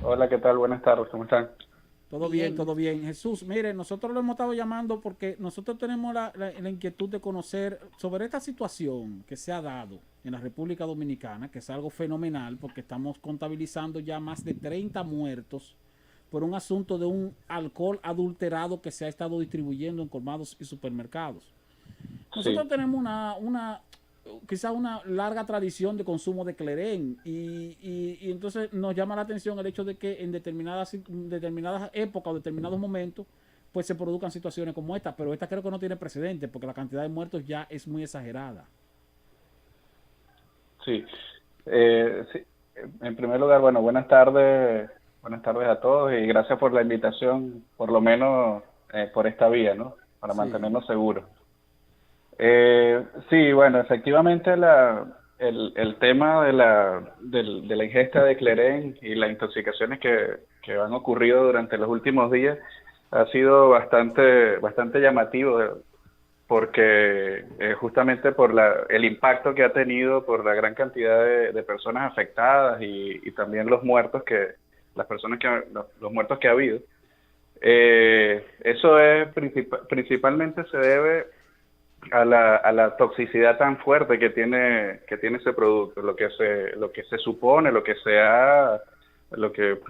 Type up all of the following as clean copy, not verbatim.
Hola, ¿qué tal? Buenas tardes, ¿cómo están? Todo bien, Bien, todo bien. Jesús, mire, nosotros lo hemos estado llamando porque nosotros tenemos la inquietud de conocer sobre esta situación que se ha dado en la República Dominicana, que es algo fenomenal porque estamos contabilizando ya más de 30 muertos por un asunto de un alcohol adulterado que se ha estado distribuyendo en colmados y supermercados. Sí, Nosotros tenemos quizás una larga tradición de consumo de clerén y entonces nos llama la atención el hecho de que en determinadas épocas o determinados momentos pues se produzcan situaciones como esta, pero esta creo que no tiene precedente porque la cantidad de muertos ya es muy exagerada. sí. Sí. En primer lugar, bueno, buenas tardes a todos y gracias por la invitación, por lo menos por esta vía, ¿no? Para Sí. mantenernos seguros. Sí, bueno, efectivamente el tema de la ingesta de clerén y las intoxicaciones que han ocurrido durante los últimos días ha sido bastante llamativo porque justamente por el impacto que ha tenido por la gran cantidad de personas afectadas y también las personas los muertos que ha habido. Eso es principalmente se debe a la toxicidad tan fuerte que tiene ese producto, lo que se supone, lo que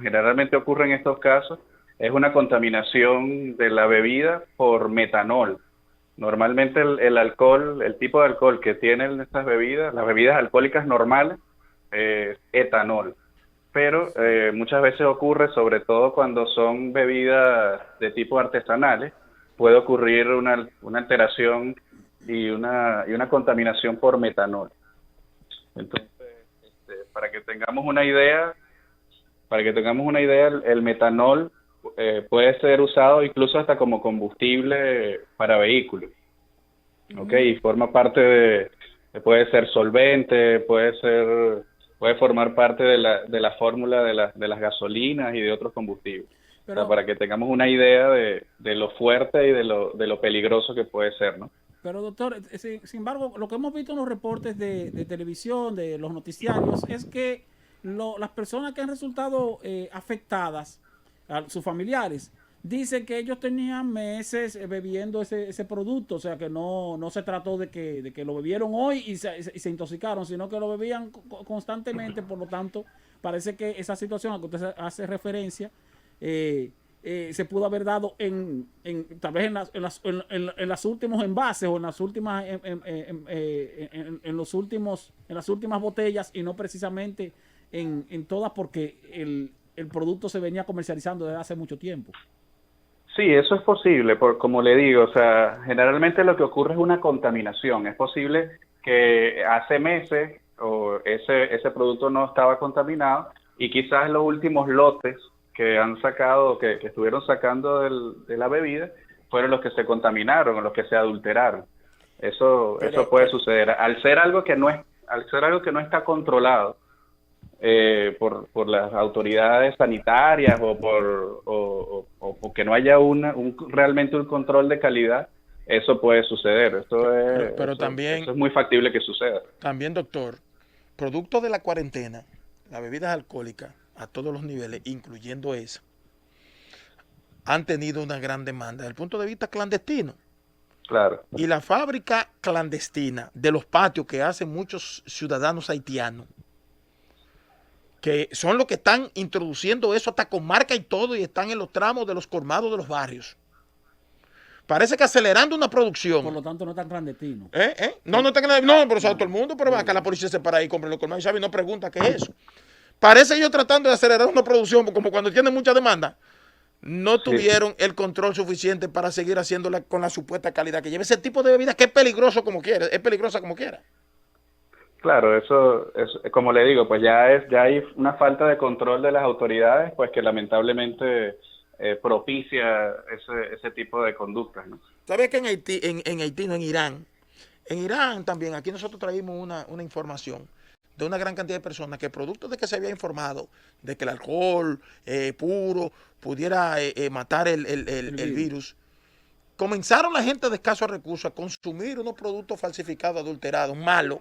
generalmente ocurre en estos casos es una contaminación de la bebida por metanol. Normalmente el alcohol, el tipo de alcohol que tienen estas bebidas, las bebidas alcohólicas normales, es etanol. Pero muchas veces ocurre, sobre todo cuando son bebidas de tipo artesanales, puede ocurrir una alteración y una contaminación por metanol. Entonces, para que tengamos una idea, el metanol puede ser usado incluso hasta como combustible para vehículos. ¿Ok? Y forma parte puede ser solvente, puede formar parte de la fórmula de las gasolinas y de otros combustibles. O sea, Pero, para que tengamos una idea de lo fuerte y de lo peligroso que puede ser, ¿no? pero doctor, sin embargo, lo que hemos visto en los reportes de televisión, de los noticiarios, es que las personas que han resultado afectadas, sus familiares, dicen que ellos tenían meses bebiendo ese producto, o sea que no se trató de que lo bebieron hoy y se intoxicaron, sino que lo bebían constantemente, por lo tanto, parece que esa situación a que usted hace referencia eh, se pudo haber dado tal vez en las últimos envases o en las últimas en las últimas botellas y no precisamente en todas porque el producto se venía comercializando desde hace mucho tiempo. Sí, eso es posible, como le digo, o sea, generalmente lo que ocurre es una contaminación. Es posible que hace meses ese producto no estaba contaminado y quizás los últimos lotes que han sacado, que estuvieron sacando de la bebida, fueron los que se contaminaron o los que se adulteraron. Eso pero, puede pero, suceder. Al ser algo que no está controlado, por las autoridades sanitarias o porque no haya realmente un control de calidad, eso puede suceder. pero Eso también, es muy factible que suceda. también, doctor, producto de la cuarentena, las bebidas alcohólicas a todos los niveles, incluyendo esa, han tenido una gran demanda desde el punto de vista clandestino. Claro. Y la fábrica clandestina de los patios que hacen muchos ciudadanos haitianos, que son los que están introduciendo eso hasta con marca y todo, y están en los tramos de los colmados de los barrios. Parece que acelerando una Por producción. lo tanto, no tan clandestino. No, no está que no, pero sabe todo No, el mundo, pero acá la sí. policía se para ahí, compra los colmados y sabe, no pregunta qué es eso. Parece ellos tratando de acelerar una producción, como cuando tienen mucha demanda, no Sí, tuvieron el control suficiente para seguir haciéndola con la supuesta calidad que lleva ese tipo de bebida, que es peligroso como quiera, es peligrosa como quiera. claro, eso es, como le digo, pues ya hay una falta de control de las autoridades, pues que lamentablemente propicia ese tipo de conductas, ¿no? ¿Sabes que en Haití, no, en Irán también, aquí nosotros traímos una información de una gran cantidad de personas que producto de que se había informado de que el alcohol puro pudiera matar El el virus. virus, comenzaron la gente de escasos recursos a consumir unos productos falsificados, adulterados, malos.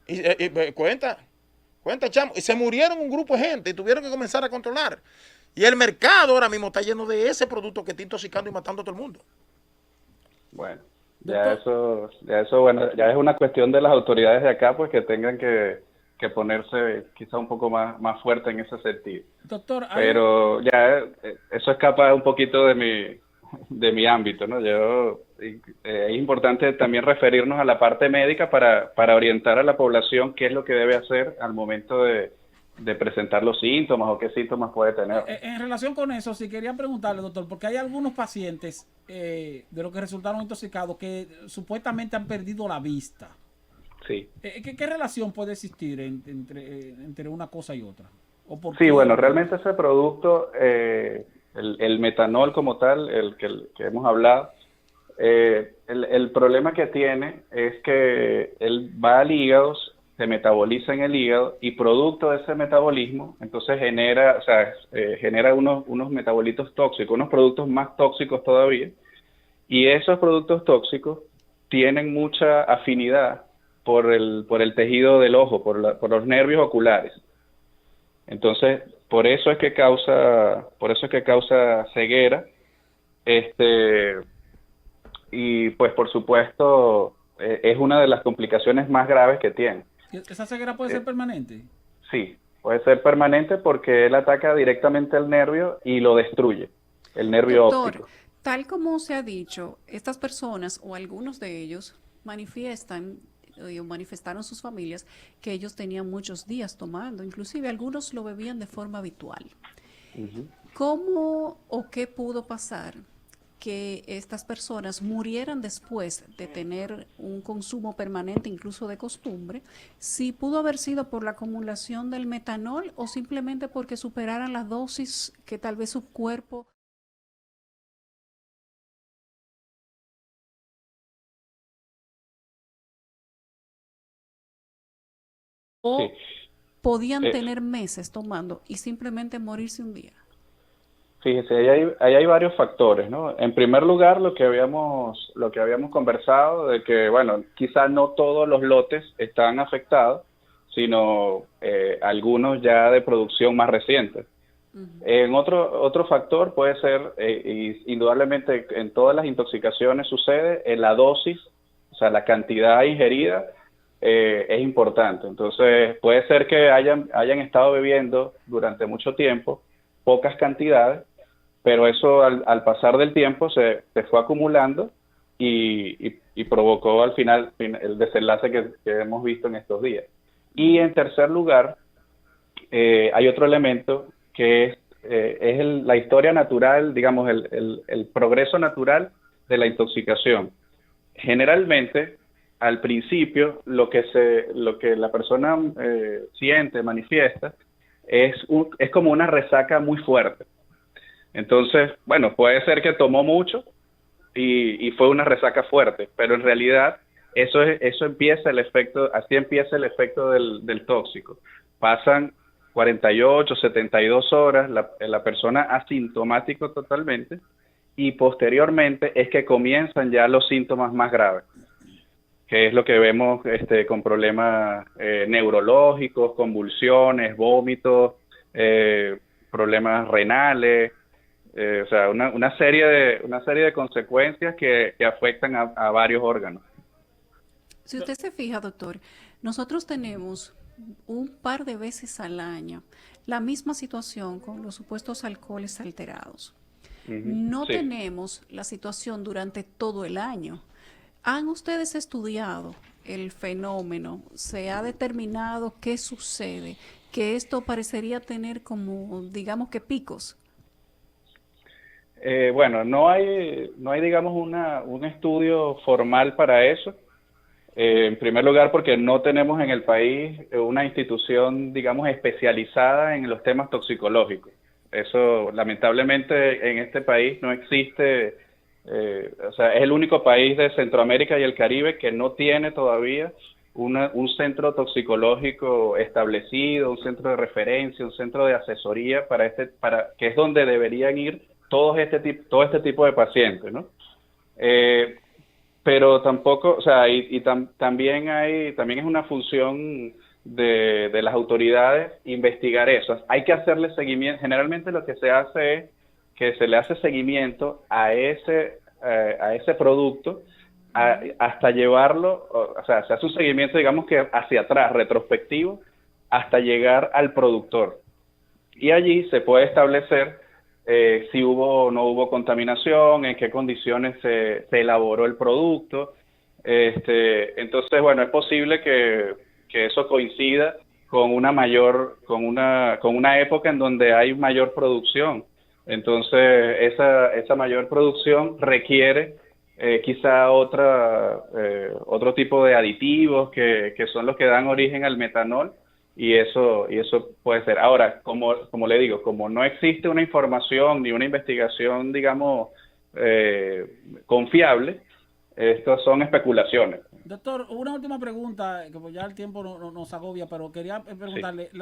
Y cuenta. Cuenta, chamo. Y se murieron un grupo de gente y tuvieron que comenzar a controlar. Y el mercado ahora mismo está lleno de ese producto que está intoxicando y matando a todo el mundo. Bueno, Doctor, ya eso, bueno, ya es una cuestión de las autoridades de acá, pues que tengan que ponerse quizá un poco más fuerte en ese sentido. doctor, Pero ya eso escapa un poquito de mi ámbito, ¿no? Es importante también referirnos a la parte médica para orientar a la población qué es lo que debe hacer al momento de presentar los síntomas o qué síntomas puede tener. en relación con eso, sí quería preguntarle, doctor, porque hay algunos pacientes de los que resultaron intoxicados que supuestamente han perdido la vista. Sí. ¿Qué relación puede existir entre una cosa y otra? ¿O por Sí, qué? bueno, realmente ese producto, el metanol como tal, el que hemos hablado, el problema que tiene es que él va al hígado, se metaboliza en el hígado y producto de ese metabolismo, entonces genera, o sea, genera unos metabolitos tóxicos, unos productos más tóxicos todavía, y esos productos tóxicos tienen mucha afinidad por el tejido del ojo, por los nervios oculares. Entonces, por eso es que causa ceguera, este, y pues por supuesto es una de las complicaciones más graves que tiene. ¿Esa ceguera puede ser Eh, permanente? sí, puede ser permanente porque él ataca directamente el nervio y lo destruye, el nervio Doctor, óptico. tal como se ha dicho, estas personas o algunos de ellos manifiestan o manifestaron sus familias que ellos tenían muchos días tomando, inclusive algunos lo bebían de forma habitual. Ujú. ¿Cómo o qué pudo pasar que estas personas murieran después de tener un consumo permanente, incluso de costumbre? Si pudo haber sido por la acumulación del metanol o simplemente porque superaran las dosis que tal vez su cuerpo Sí, o podían eh, tener meses tomando y simplemente morirse un día. fíjese, ahí hay varios factores, ¿no? En primer lugar, lo que habíamos conversado de que, bueno, quizás no todos los lotes están afectados, sino algunos ya de producción más reciente. Ujú. En otro factor puede ser, y indudablemente en todas las intoxicaciones sucede, en la dosis, o sea, la cantidad ingerida es importante. Entonces, puede ser que hayan estado bebiendo durante mucho tiempo pocas cantidades, pero eso al pasar del tiempo se fue acumulando y provocó al final el desenlace que hemos visto en estos días. Y en tercer lugar, hay otro elemento que es la historia natural, digamos, el progreso natural de la intoxicación. Generalmente, al principio, lo que la persona siente, manifiesta, es como una resaca muy fuerte. Entonces, bueno, puede ser que tomó mucho y fue una resaca fuerte, pero en realidad eso empieza el efecto, así empieza el efecto del tóxico. Pasan 48, 72 horas, la persona asintomático totalmente, y posteriormente es que comienzan ya los síntomas más graves, que es lo que vemos con problemas neurológicos, convulsiones, vómitos, problemas renales, o sea, una serie de consecuencias que afectan a varios órganos. Si usted se fija, doctor, nosotros tenemos un par de veces al año la misma situación con los supuestos alcoholes alterados. Ujú. No Sí. tenemos la situación durante todo el año. ¿Han ustedes estudiado el fenómeno? ¿Se ha determinado qué sucede? Que esto parecería tener como, digamos que picos. Bueno, no hay, digamos, un estudio formal para eso. En primer lugar, porque no tenemos en el país una institución, digamos, especializada en los temas toxicológicos. Eso, lamentablemente, en este país no existe, o sea, es el único país de Centroamérica y el Caribe que no tiene todavía un centro toxicológico establecido, un centro de referencia, un centro de asesoría que es donde deberían ir todo este tipo de pacientes, ¿no? Eh, pero tampoco, o sea, también también es una función de las autoridades investigar eso. Hay que hacerle seguimiento. Generalmente lo que se hace es que se le hace seguimiento a ese producto hasta llevarlo, o sea, se hace un seguimiento, digamos que hacia atrás, retrospectivo, hasta llegar al productor. Y allí se puede establecer si hubo o no hubo contaminación, en qué condiciones se elaboró el producto. Entonces, bueno, es posible que eso coincida con con una época en donde hay mayor producción. Entonces, esa mayor producción requiere quizá otro tipo de aditivos que son los que dan origen al metanol, y eso puede ser. Ahora, como le digo, como no existe una información ni una investigación, digamos, confiable, estos son especulaciones. Doctor, una última pregunta, que pues ya el tiempo nos agobia, pero quería preguntarle, Sí.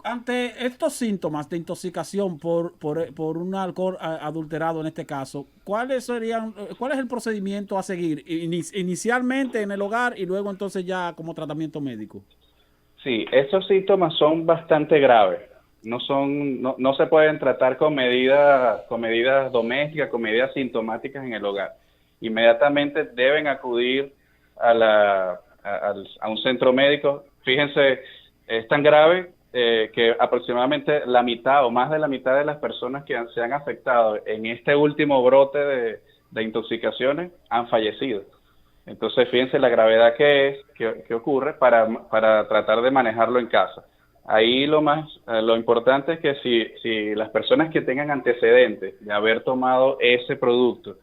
ante estos síntomas de intoxicación por un alcohol adulterado en este caso, ¿cuál es el procedimiento a seguir inicialmente en el hogar y luego entonces ya como tratamiento médico? Sí, esos síntomas son bastante graves. No se pueden tratar con medidas domésticas, con medidas sintomáticas en el hogar. Inmediatamente deben acudir a un centro médico. Fíjense, es tan grave que aproximadamente la mitad o más de la mitad de las personas que se han afectado en este último brote de intoxicaciones han fallecido. Entonces, fíjense la gravedad que ocurre para tratar de manejarlo en casa. Ahí lo importante es que si las personas que tengan antecedentes de haber tomado ese producto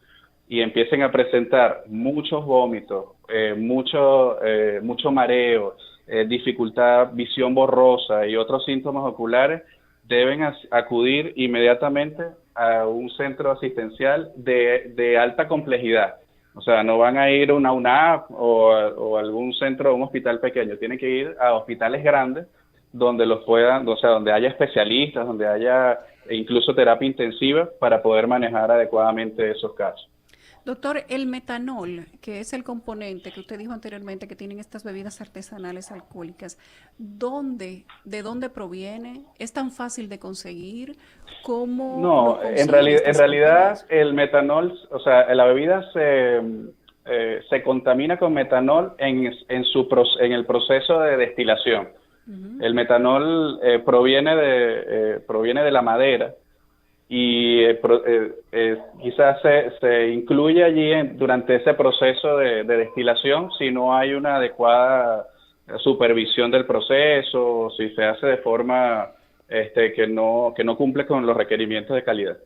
y empiecen a presentar muchos vómitos, mucho mareo, dificultad, visión borrosa y otros síntomas oculares, deben acudir inmediatamente a un centro asistencial de alta complejidad. O sea, no van a ir a una UNAP o algún centro, un hospital pequeño. Tienen que ir a hospitales grandes donde donde haya especialistas, donde haya incluso terapia intensiva para poder manejar adecuadamente esos casos. Doctor, el metanol, que es el componente que usted dijo anteriormente que tienen estas bebidas artesanales alcohólicas, ¿de dónde proviene? ¿Es tan fácil de conseguir? ¿Cómo lo No, consiguen en estas realidad compañías? el metanol, o sea, la bebida se contamina con metanol en el proceso de destilación. Ujú. El metanol proviene de la madera y quizás se incluye allí durante ese proceso de destilación si no hay una adecuada supervisión del proceso, si se hace de forma que no cumple con los requerimientos de calidad.